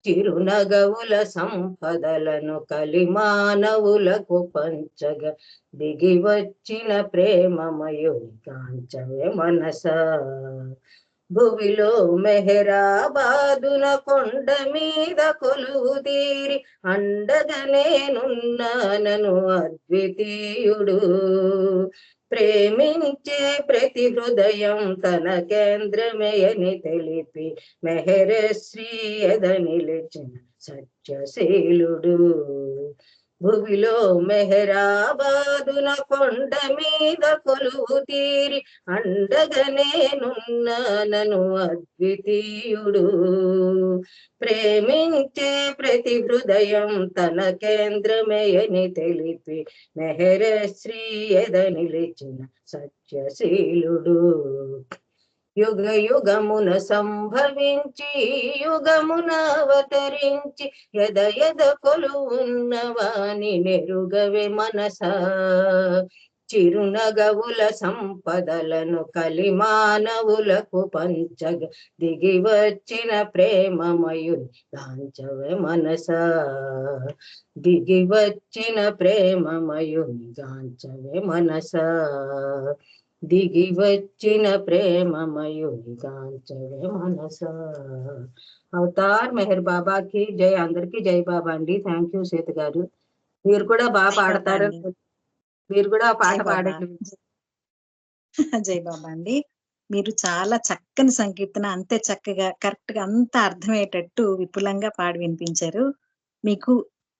చిరునగవుల సంపదలను కలిమానవులకు పంచగ దిగి వచ్చిన ప్రేమమయుని కాంచవే మనసా. భువిలో మెహరాబాదున కొండ మీద కొలువు తీరి అండగా నేనున్నానను అద్వితీయుడు. ప్రేమించే ప్రతి హృదయం తన కేంద్రమేయని తెలిపి మెహరశ్రీ ఎద నిలిచిన సత్యశీలుడు. భువిలో మెహరాబాదున కొండ మీద కొలువు తీరి అండగా నేనున్నానను అద్వితీయుడు. ప్రేమించే ప్రతి హృదయం తన కేంద్రమేయని తెలిపి మెహరశ్రీ ఎద నిలిచిన సత్యశీలుడు. యుగ యుగమున సంభవించి యుగమున అవతరించి ఎద ఎద కొలువున్నవాని నెరుగవే మనసా. చిరునగవుల సంపదలను కలిమానవులకు పంచగ దిగి వచ్చిన ప్రేమమయుని గాంచవే మనసా. దిగి వచ్చిన ప్రేమమయుని గాంచవే మనసా. దిగి వచ్చిన ప్రేమమయుని గాంచవే మనసా. అవతార్ మెహర్ బాబాకి జై. అందరికి జై బాబా అండి. థ్యాంక్ యూ సీత గారు. మీరు కూడా బాగా పాడతారు. మీరు కూడా పాట పాడండి. జై బాబా అండి. మీరు చాలా చక్కని సంకీర్తన, అంతే చక్కగా కరెక్ట్ గా అంత అర్థమయ్యేటట్టు విపులంగా పాడి వినిపించారు. మీకు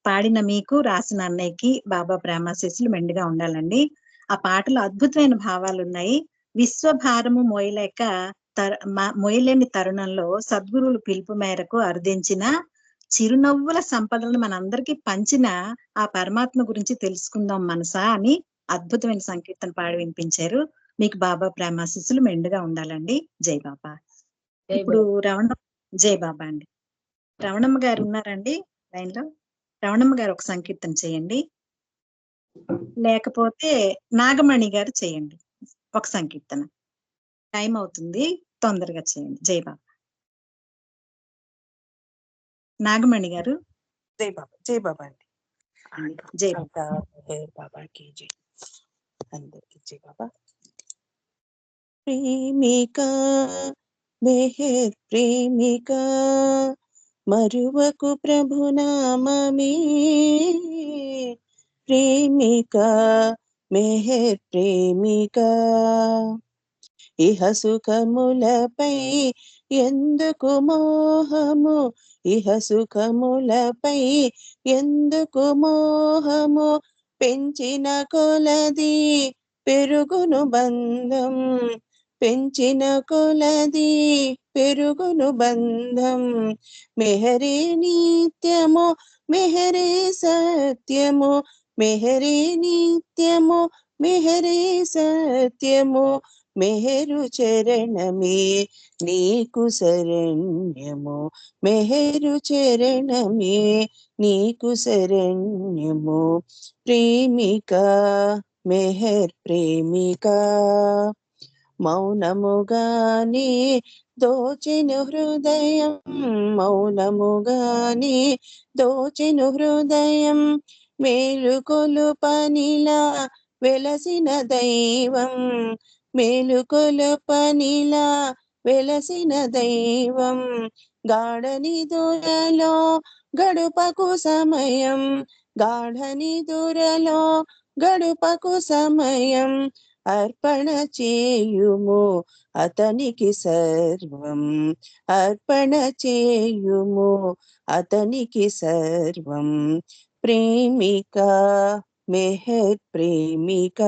పాడిన మీకు, రాసిన అన్నయ్యకి బాబా ప్రేమాశీస్సులు మెండుగా ఉండాలండి. ఆ పాటలో అద్భుతమైన భావాలు ఉన్నాయి. విశ్వభారము మోయలేక మోయలేని తరుణంలో సద్గురువుల పిలుపు మేరకు అర్థించిన చిరునవ్వుల సంపదలను మనందరికీ పంచిన ఆ పరమాత్మ గురించి తెలుసుకుందాం మనసా అని అద్భుతమైన సంకీర్తన పాడి వినిపించారు. మీకు బాబా ప్రేమాశీస్సులు మెండుగా ఉండాలండి. జై బాబా. ఇప్పుడు జై బాబా అండి. రమణమ్మ గారు ఉన్నారండి లైన్ లో? రమణమ్మ గారు ఒక సంకీర్తన చేయండి, లేకపోతే నాగమణి గారు చేయండి ఒక సంకీర్తన. టైం అవుతుంది, తొందరగా చేయండి. జై బాబా. నాగమణి గారు. జై బాబా. జై బాబా అండి. జై బాబాకి జై. అందరికి జై బాబా. ప్రేమిక మెహర్ ప్రేమిక మరువకు ప్రభునామమే. ప్రేమిక మెహర్ ప్రేమిక ఇహ సుఖములపై ఎందుకు మోహము. ఇహ సుఖములపై ఎందుకు మోహము. పెంచిన కొలది పెరుగును బంధం. పెంచిన కొలది పెరుగును బంధం. మెహరే నిత్యము మెహరే సత్యము. మెహరే నిత్యము మెహరే సత్యము. మెహరు చరణమే నీకు శరణ్యము. మెహరు చరణమే నీకు శరణ్యము. ప్రేమిక మెహర్ ప్రేమిక మౌనముగానే దోచెను హృదయం. మౌనముగానే దోచెను హృదయం. మేలుకొలుపనిలా వెలసిన దైవం. మేలుకొలుపనిలా వెలసిన దైవం. గాఢని దూరలో గడుపకు సమయం. గాఢని దూరలో గడుపకు సమయం. అర్పణ చేయుము అతనికి సర్వం. అర్పణ చేయుము అతనికి సర్వం. ప్రేమిక మెహర్ ప్రేమిక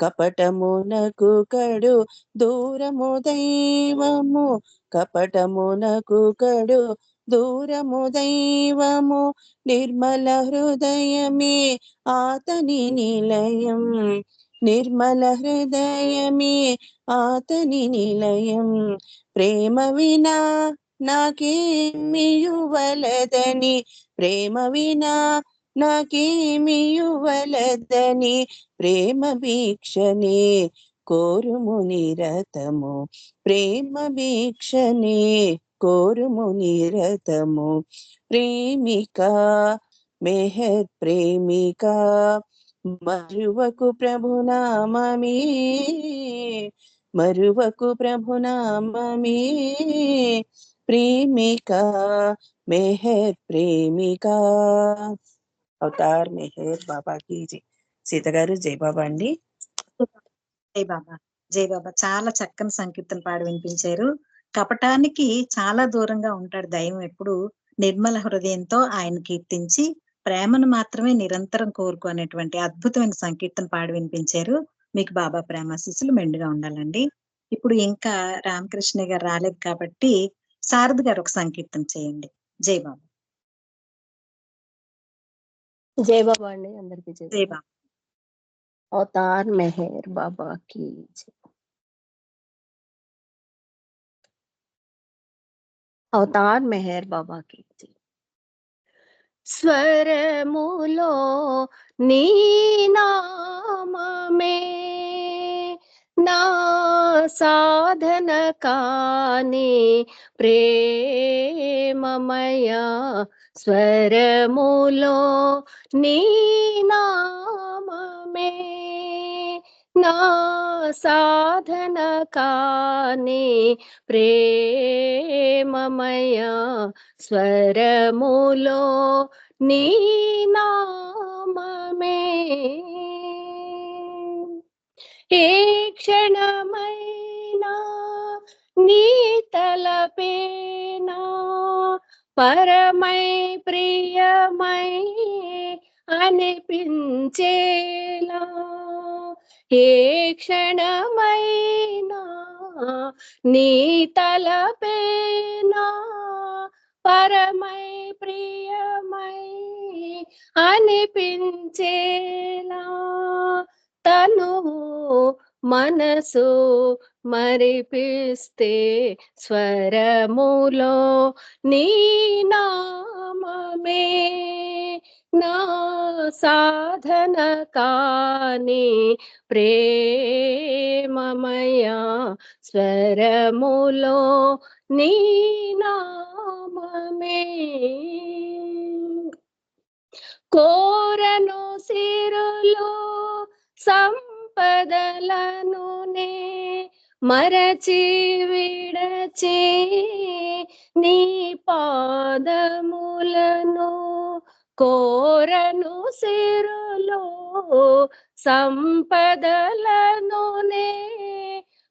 కపటమునకు కడు దూరము దైవము. కపటమునకు కడు దూరము దైవము. నిర్మల హృదయమే ఆతని నిలయం. నిర్మల హృదయమే ఆతని నిలయం. ప్రేమ వినా నాకేమియువలదని. ప్రేమ వినా నాకేమియువలదని. ప్రేమ భిక్షనే కోరుము నిరతము. ప్రేమ భిక్షనే కోరుము నిరతము. ప్రేమిక మెహర్ ప్రేమిక మరువకు ప్రభునామమే, మరువకు ప్రభునామమే. ప్రేమిక మెహర్ ప్రేమిక. అవతార్ మెహర్ బాబాకి జై. సీత గారు జై బాబా అండి. జై బాబా, జై బాబా. చాలా చక్కని సంకీర్తన పాడి వినిపించారు. కపటానికి చాలా దూరంగా ఉంటాడు దైవం. ఎప్పుడు నిర్మల హృదయంతో ఆయన కీర్తించి ప్రేమను మాత్రమే నిరంతరం కోరుకునేటువంటి అద్భుతమైన సంకీర్తన పాడి వినిపించారు. మీకు బాబా ప్రేమాశీస్సులు మెండుగా ఉండాలండి. ఇప్పుడు ఇంకా రామకృష్ణ గారు రాలేదు కాబట్టి శారద గారు ఒక సంకీర్తన చేయండి. జై బాబా. జై బాబా అండి అందరికి. జై జై బాబా. అవతార్ మెహర్ బాబా की जय. అవతార్ మెహర్ బాబా की जय. స్వరములో నీ నామమే నా సాధన కాని ప్రేమమయ. స్వరములో నీ నామమే నా సాధన కాని ప్రేమమయ. స్వరములో నీ నామమే ఏ క్షణమైనా నీ తలపేనా పరమై ప్రియమై అనిపించేలా. ఏ క్షణమైనా నీ తలపేనా పరమై ప్రియమై అనిపించేలా. తను మనసు మరిపిస్తే స్వరములో నీ నామమే నా సాధన కాని ప్రేమమయ. స్వరములో నీ నామమే కోరను సిరులో సంపదలను నే మరచి విడచి నీ పాదములను. కోరను సిరులో సంపదలను నే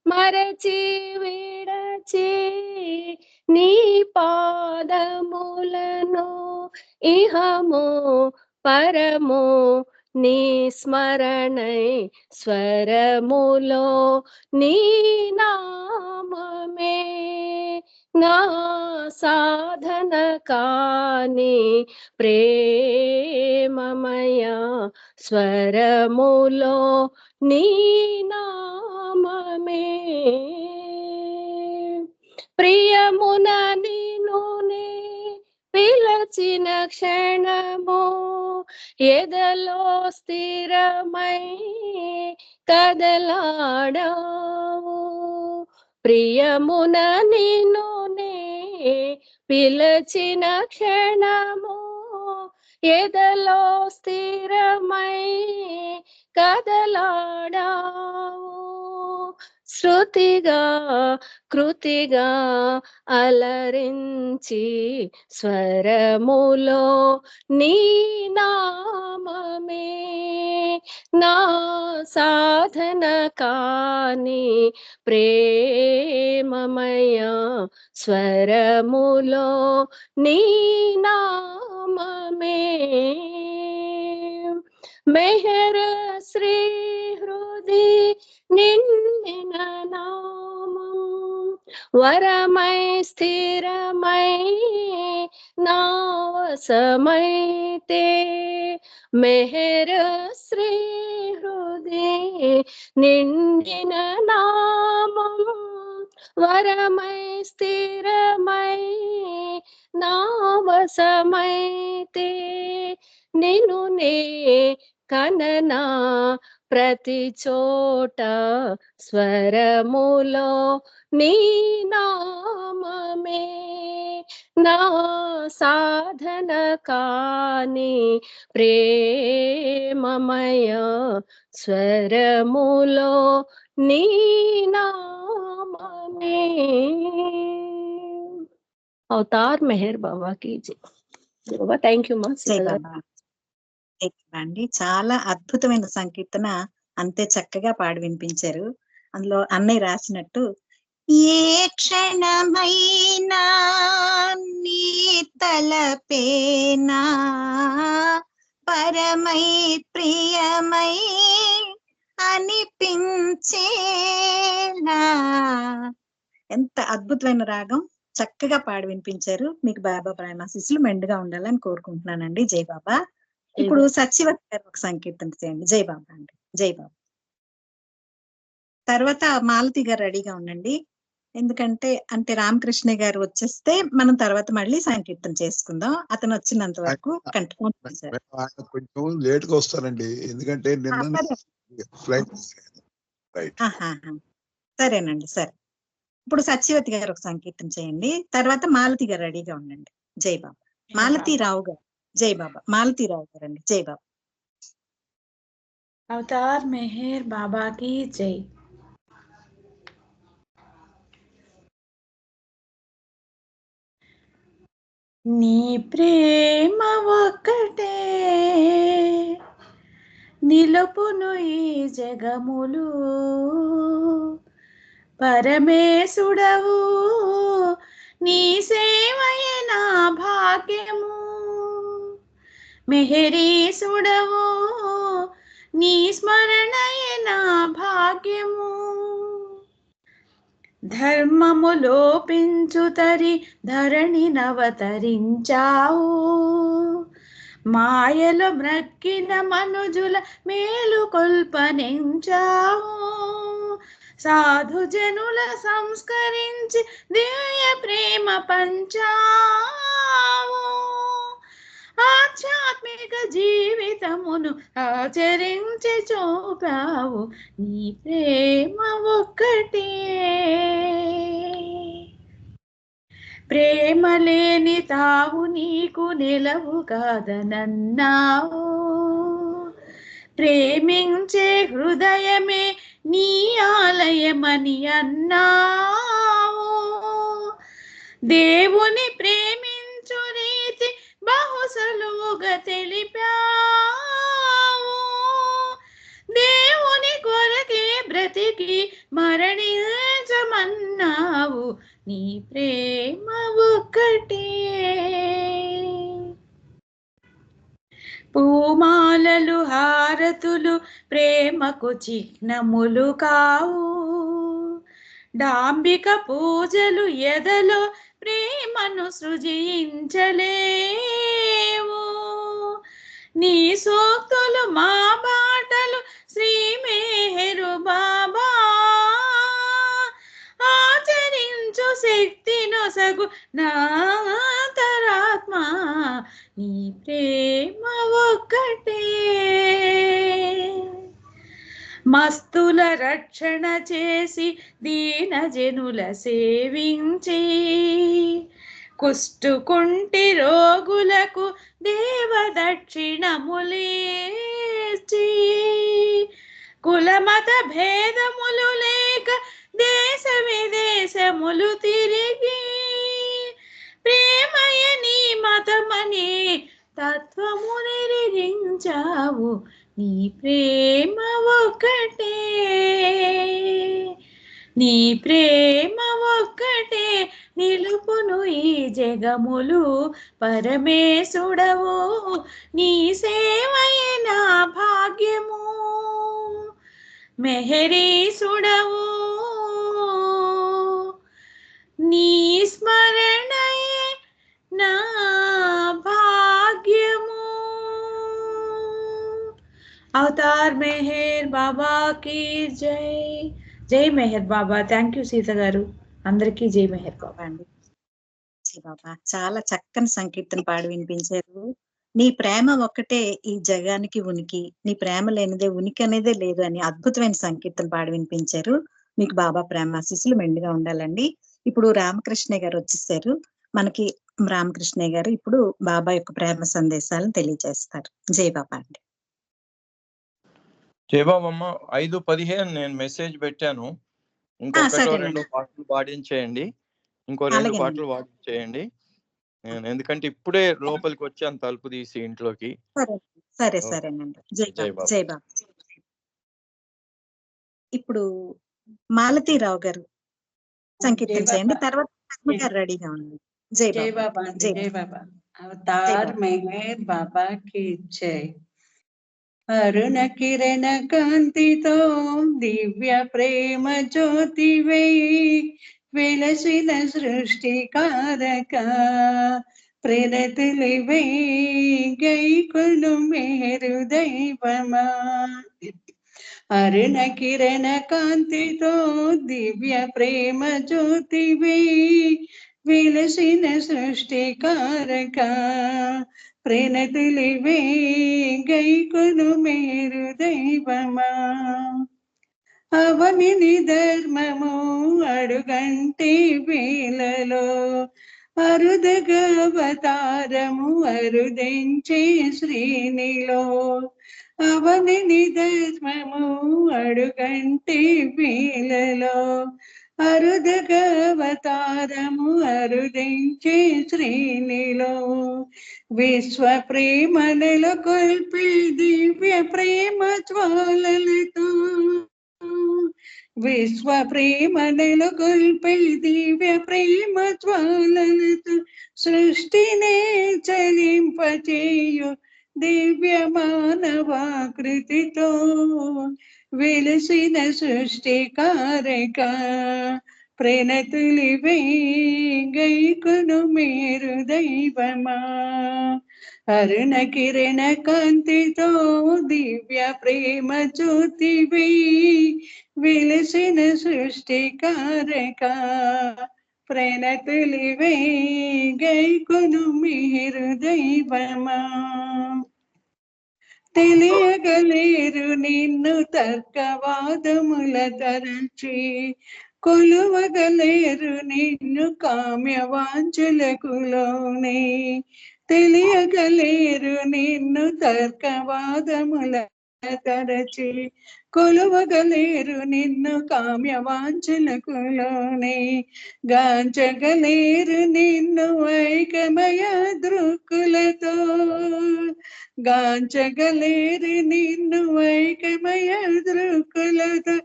మరచి విడచి నీ పాదములను. ఇహము పరము నీ స్మరణై స్వరములో నీ నామమే నా సాధన కాని ప్రేమమయ. స్వరములో నీ నామమే ప్రియమున నిన్ను నే పిలచిన క్షణము ఎదలో స్థిరమై కదలాడావు. ప్రియమున నిన్ను నే పిలచిన క్షణము ఎదలో స్థిరమై కదలాడావు. శృతిగా కృతిగా అలరించి స్వరములో నీ నామమే నా సాధన కాని ప్రేమమయ. స్వరములో నీ నామమే మెహర శ్రీ హృది నిండిన నామం వరమై స్థిరమై నావసమైతే. మెహర శ్రీ హృది నిండిన నామం వరమై స్థిరమై నావసమైతే. నిన్ను నే కననా ప్రతి చోట స్వరములో నీ నామమే నా సాధన కాని ప్రేమమయ స్వరములో నీ నామమే. అవతార్ మెహర్ బాబా की जय. బాబా థ్యాంక్ యూ మా జై బాబా. జై బాబా అండి. చాలా అద్భుతమైన సంకీర్తన, అంతే చక్కగా పాడి వినిపించారు. అందులో అన్నయ్య రాసినట్టు ఏ క్షణమైనా నీ తలపేనా పరమై ప్రియమై అనిపించేనా. ఎంత అద్భుతమైన రాగం, చక్కగా పాడి వినిపించారు. మీకు బాబా ప్రేమాశీస్సులు మెండుగా ఉండాలని కోరుకుంటున్నానండి. జై బాబా. ఇప్పుడు సత్యవతి గారు ఒక సంకీర్తన చేయండి. జై బాబా అండి. జై బాబా. తర్వాత మాలతి గారు రెడీగా ఉండండి. ఎందుకంటే రామకృష్ణ గారు వచ్చేస్తే మనం తర్వాత మళ్ళీ సంకీర్తన చేసుకుందాం. అతను వచ్చినంత వరకు కంటిన్యూ. కొంచెం లేట్ గా వస్తానండి, ఎందుకంటే నిన్న ఫ్లైట్. సరేనండి, సరే. ఇప్పుడు సత్యవతి గారు ఒక సంకీర్తన చేయండి. తర్వాత మాలతి గారు రెడీగా ఉండండి. జై బాబా. మాలతి రావు గారు. జై బాబా. మాలతి రావు గారు అండి. జై బాబా. అవతార్ మెహర్ బాబా की जय. నీ ప్రేమ ఒక్కటే నిలుపును ఈ జగములు, పరమేశుడవు నీ సేవయే నా భాగ్యము, మెహరీసుడవు నీ స్మరణయే నా భాగ్యము, ధర్మము లోపించుతరి ధరణి నవతరించావు, మాయలో మ్రక్కిన మనుజుల మేలు కొల్పనించావు, సాధు జనుల సంస్కరించి దివ్య ప్రేమ పంచావు, ఆధ్యాత్మిక జీవితమును ఆచరించి చూపావు, నీ ప్రేమ ఒక్కటే. ప్రేమ లేని తావు నీకు నిలవు కాదనన్నావు, ప్రేమించే హృదయమే నీ ఆలయమని అన్నావు, దేవుని ప్రేమించు రీతి బహుసలుగా తెలిపావు, దేవుని కొరకే బ్రతికి మరణించమన్నావు, నీ ప్రేమ ఒక్కటే. పూమాలలు హారతులు ప్రేమకు చిహ్నములు కావు, డాంబిక పూజలు ఎదలో ప్రేమను సృజించలేవు, నీ సూక్తులు మా బాటలు శ్రీ మెహరు బాబా, ఆచరించు శక్తి నొసగు నాంతరాత్మ, నీ ప్రేమ ఒక్కటే. మస్తుల రక్షణ చేసి దీన జనుల సేవించి, కుష్టుకుంటి రోగులకు దేవదక్షిణములేచి, కులమత భేదములు లేక దేశ విదేశములు తిరిగి, ప్రేమయ నీ మతమని తత్వము నిరించావు, నీ ప్రేమ ఒక్కటే. నీ ప్రేమ ఒక్కటే నిలుపును ఈ జగములు, పరమేశుడవు నీ సేవయే నా భాగ్యము, మెహరీసుడవు నీ స్మరణయే నా భాగ్యము. అవతార్ మెహర్ బాబా की జై. జై మెహర్ బాబా. థ్యాంక్ యూ సీత గారు. అందరికీ జై మెహర్ బాబా అండి. జై బాబా. చాలా చక్కని సంకీర్తన పాడి వినిపించారు. నీ ప్రేమ ఒక్కటే ఈ జగానికి ఉనికి, నీ ప్రేమ లేనిదే ఉనికి అనేదే లేదు అని అద్భుతమైన సంకీర్తన పాడి వినిపించారు. మీకు బాబా ప్రేమాశీస్సులు మెండుగా ఉండాలండి. ఇప్పుడు రామకృష్ణయ్య గారు వచ్చేసారు. మనకి రామకృష్ణయ్య గారు ఇప్పుడు బాబా యొక్క ప్రేమ సందేశాలను తెలియజేస్తారు. జై బాబా అండి. జయబాబమ్మ 5:15 నేను మెసేజ్ పెట్టాను. ఇంకొకటో సరేనండి. రెండో పాటలు పాడించేయండి. ఇంకో 2 అలాగేనండి. పాటలు పాడించేయండి. ఎందుకంటే ఇప్పుడే లోపలికి వచ్చాను తలుపు తీసి ఇంట్లోకి. సరే ఓకే. సరేనండి. జై జై బాబా బాబా. జై బాబా. ఇప్పుడు మాలతీరావు గారు సంకీర్తన జై చేయండి. బాబా. తర్వాత పద్మ గారు రెడీగా ఉన్నారు. జై జై బాబా బాబా అండి. జై జై బాబా బాబా. జై అవతార్ బాబా. మెహర్ బాబా की जय. అరుణ కిరణ కాంతితో దివ్య ప్రేమ జ్యోతివై వెలసిన సృష్టికారక ప్రేరతులివై గైకొను మేరు దైవమా. అరుణ కిరణ కాంతితో దివ్య ప్రేమ జ్యోతివై వెలసిన సృష్టికారక ప్రేరతులివే గైకొను మేరు దైవమా. అవనిని ధర్మము అడుగంటి వేలలో అరుదగా అవతారము అరుదించే శ్రీనిలో. అవనిని ధర్మము అడుగంటి వేలలో అరుదగా అవతారము అరుదించే శ్రీనిలో. విశ్వ ప్రేమ నెలకొల్పి దివ్య ప్రేమ జ్వాలలతో విశ్వ ప్రేమ నెలకొల్పి దివ్య ప్రేమ జ్వాలలతో సృష్టినే చలింపచేయు దివ్య మానవాకృతితో వెలసిన సృష్టికారక ప్రేరతులివై గైకొను మేరు దైవమా. అరుణ కిరణ కాంతితో దివ్య ప్రేమ జ్యోతివై వెలసిన సృష్టికారక ప్రేరతులివై గైకొను మేరు దైవమా. తెలియగలేరు నిన్ను తర్కవాదముల తరచి కొలువగలేరు నిన్ను కామ్య వాంఛలకు లోనే. తెలియగలేరు నిన్ను తర్కవాదముల తరచి కొలువగలేరు నిన్ను కామ్య వాంఛలకు లోనే. గాంచగలేరు నిన్ను ఐకమయ దృక్కులతో గాంచగలేరు నిన్ను ఐకమయ దృక్కులతో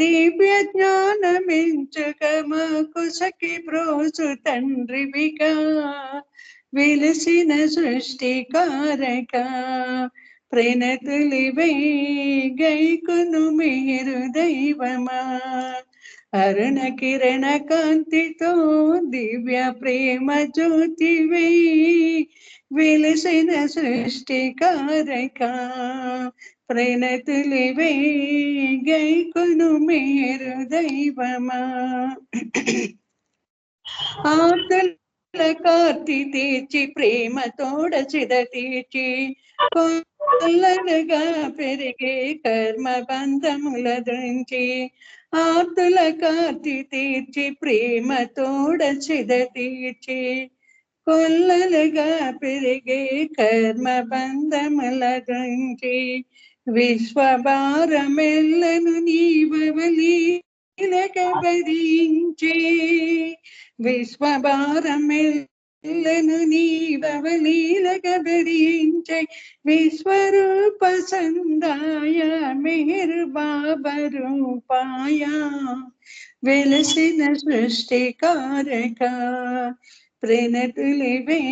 దివ్య జ్ఞానమించుక మాకు సఖి బ్రోచు తండ్రివిగా వెలసిన సృష్టికారక ప్రేరతులివై గైకొను మేరు దైవమా. అరుణ కిరణ కాంతితో దివ్య ప్రేమ జ్యోతివై వెలసిన సృష్టికారక ప్రేరతులివై గైకొను మేరు దైవమా. ఆర్తుల కార్తి తీర్చి ప్రేమ తోడ చిద తీర్చి కొల్లలుగా పెరిగే కర్మ బంధముల దృంచి. ఆర్తుల కార్తి తీర్చి ప్రేమ తోడ చిద తీర్చి కొల్లలుగా పెరిగే కర్మ బంధముల దృంచి. విశ్వభారమెల్లను నీవలీలక భరించి విశ్వభారమెల్లను నీవలీలక భరించి విశ్వరూప సందాయ మెహర్ బాబా రూపాయ వెలసిన సృష్టికారక ప్రేరతులివై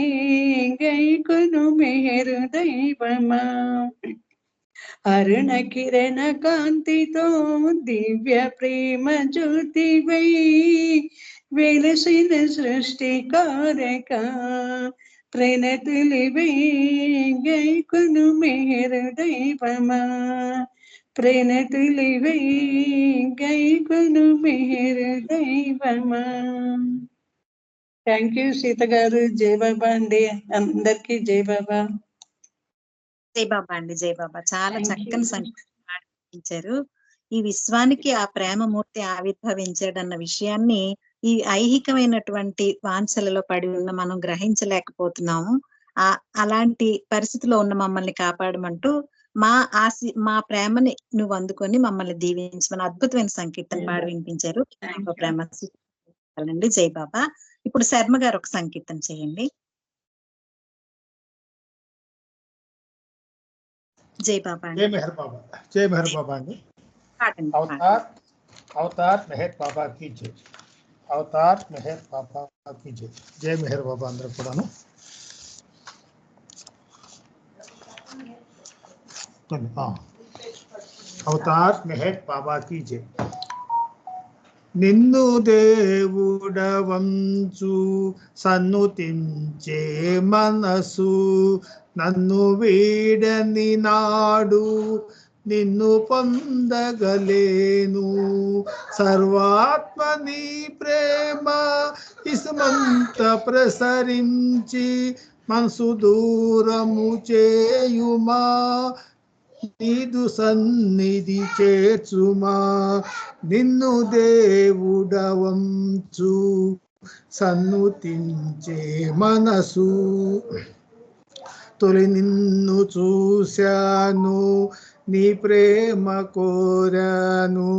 గైకొను మేరు దైవమా. అరుణ కిరణ కాంతితో దివ్య ప్రేమ జ్యోతివై వెలసిన సృష్టికారక ప్రేరతులివై గైకొను మేరు దైవమా. ప్రేరతులివై గైకొను మేరు దైవమా. థ్యాంక్ యూ సీత గారు. జై బాబా అండి. అందరికీ జై బాబా. జై బాబా అండి, జై బాబా. చాలా Thank చక్కని you. సంగీతం పాడించారు. ఈ విశ్వానికి ఆ ప్రేమమూర్తి ఆవిర్భవించాడన్న విషయాన్ని ఈ ఐహికమైనటువంటి వాంఛలలో పడి ఉన్న మనం గ్రహించలేకపోతున్నాము. అలాంటి పరిస్థితిలో ఉన్న మమ్మల్ని కాపాడమంటూ మా ప్రేమని నువ్వు అందుకొని మమ్మల్ని దీవించమని అద్భుతమైన సంకీర్తన పాడి వినిపించారు. Thank you. ప్రేమ అండి, జై బాబా. ఇప్పుడు శర్మ గారు ఒక సంకీర్తన చేయండి. జై బాబా जय मेहर बाबा, जय मेहर बाबा अंडी. పాడండి, अवतार अवतार मेहर बाबा की जय. अवतार मेहर बाबा की जय. जय मेहर बाबा अंदर కూడాను. अवतार मेहर बाबा की जय. నిన్ను దేవుడవంచు సన్నుతించే మనసు నన్ను వీడని నాడు నిన్ను పొందగలేను. సర్వాత్మని ప్రేమ ఇసుమంత ప్రసరించి మనసు దూరము చేయుమా, నీదు సన్నిధి చేర్చుమా. నిన్ను దేవుడవంచు సన్నుతించే మనసు తొలి నిన్ను చూశాను, నీ ప్రేమ కోరాను.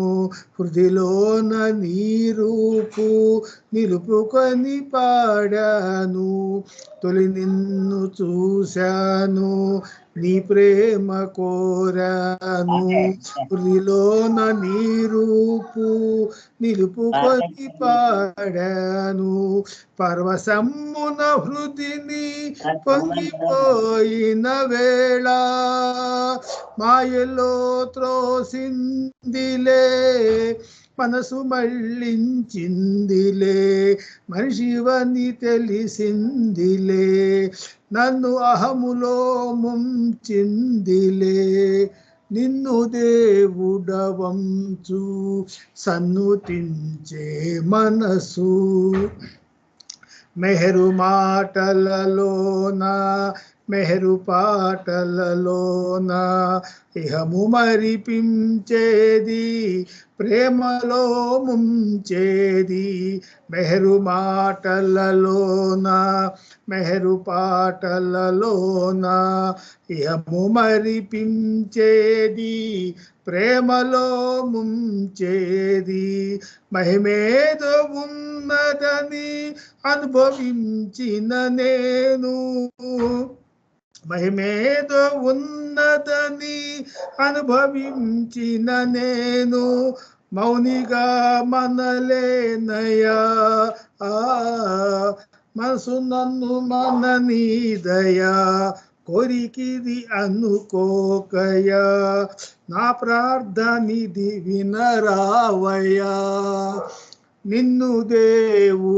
హృదిలోన నీ రూపు నిలుపుకొని పాడాను. తొలి నిన్ను చూశాను, నీ ప్రేమ కోరాను. హృదిలోన నీ రూపు నిలుపుకొని పాడాను. పరవశమ్మున హృదిని పొంగిపోయిన వేళ మాయలో త్రోసిందిలే, మనసు మళ్ళించిందిలే. మనిషివని తెలిసిందిలే, నన్ను అహములో ముంచిందిలే. నిన్ను దేవుడవంచు సన్నుతించే మనసు మెహరు మాటలలోన మెహరు పాటలలోన ఇహము మరిపించేది, ప్రేమలో ముంచేది. మెహరు మాటలలోన మెహరు పాటలలోన ఇహము మరిపించేది, ప్రేమలో ముంచేది. మహిమేదో ఉన్నదని అనుభవించిన నేను, మహిమేదో ఉన్నదని అనుభవించిన నేను మౌనిగా మనలేనయా. మనసు నన్ను మననీదయా, కోరికిది అనుకోకయా. నా ప్రార్థనిది వినరావయ్యా. నిన్ను దేవుడవంచు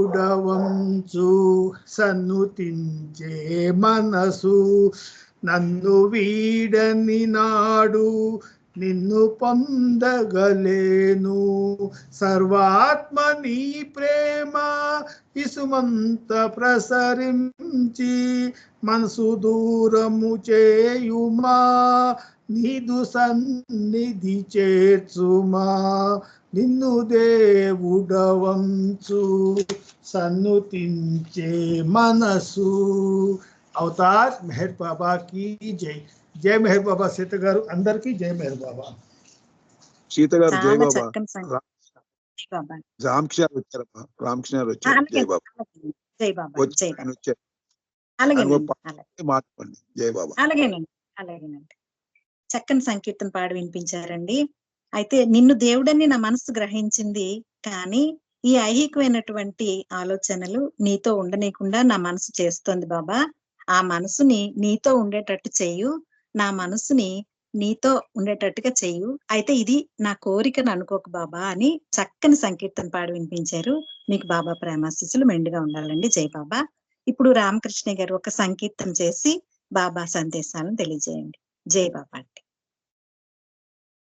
సన్నుతించే మనసు నన్ను వీడని నాడు నిన్ను పొందగలేను. సర్వాత్మ నీ ప్రేమ ఇసుమంత ప్రసరించి మనసు దూరము చేయుమా, నీదు సన్నిధి చేర్చుమా. నిన్ను దేవుడవంచు సన్నుతించే మనసు. అవతార్ మెహర్ బాబా की జై. జై మెహర్ బాబా. సీత గారు అందరికి జై మెహర్ బాబా. సీత గారు జై చాలా బాబా. చక్కని సంగీతం. జై బాబా. రామకృష్ణ వచ్చారమ్మా, రామకృష్ణ వచ్చారు. జై బాబా. జై బాబా, జై బాబా. వచ్చారు. అలాగేనండి, మాట్లాడండి. జై బాబా. అలాగేనండి, అలాగేనండి. చక్కని సంకీర్తన పాడి వినిపించారండి. అయితే నిన్ను దేవుడని నా మనసు గ్రహించింది, కానీ ఈ ఐహికమైనటువంటి ఆలోచనలు నీతో ఉండనీయకుండా నా మనసు చేస్తోంది బాబా. ఆ మనసుని నీతో ఉండేటట్టు చెయ్యు, నా మనసుని నీతో ఉండేటట్టుగా చెయ్యు. అయితే ఇది నా కోరికను అనుకోకు బాబా అని చక్కని సంకీర్తన పాడి వినిపించారు. మీకు బాబా ప్రేమాశీస్సులు మెండుగా ఉండాలండి. జై బాబా. ఇప్పుడు రామకృష్ణ గారు ఒక సంకీర్తన చేసి బాబా సందేశాలను తెలియజేయండి. జై బాబా అండి.